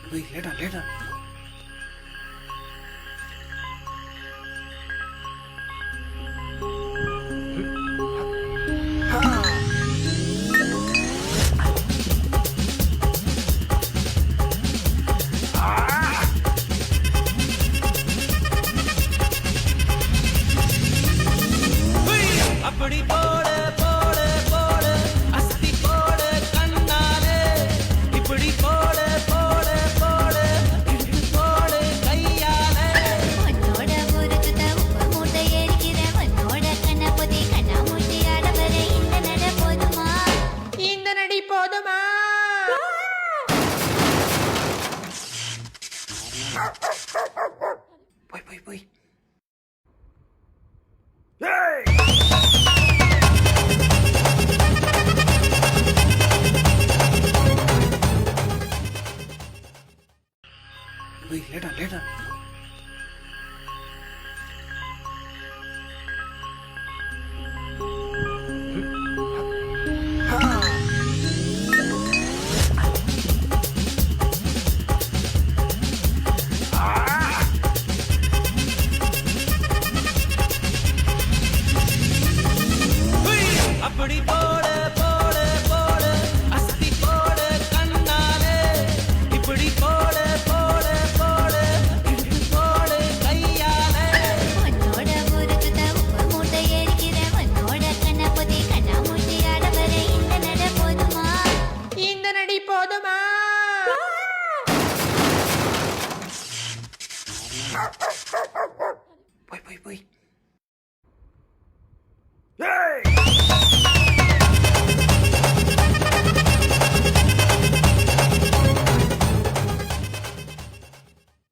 Wait, later. அப்படி போடு போடு போடு அஸ்தி போடு கண்ணாலே இப்படி போடு போடு போடு இழுத்து போடு கையாலே உன்னோட ஊருக்கு உப்பு மூட்டை எரிக்கிற உன்னோட கண்ணபதி கண்ணாமூச்சி ஆடவர இந்த நட போதுமா இந்த நடி போதுமா போய் Wait, later. அப்படி போடு போடு போடு அஸ்தி போடு கண்ணாலே இப்படி போடு போடு போடு இழுத்து போடு கையாலே உன்னோட ஊருக்கு உப்பு மூட்டை எரிக்கிற உன்னோட கண்ணபதி கண்ணாமூச்சி ஆடவர இந்த நட போதுமா இந்த நடி போதுமா போய்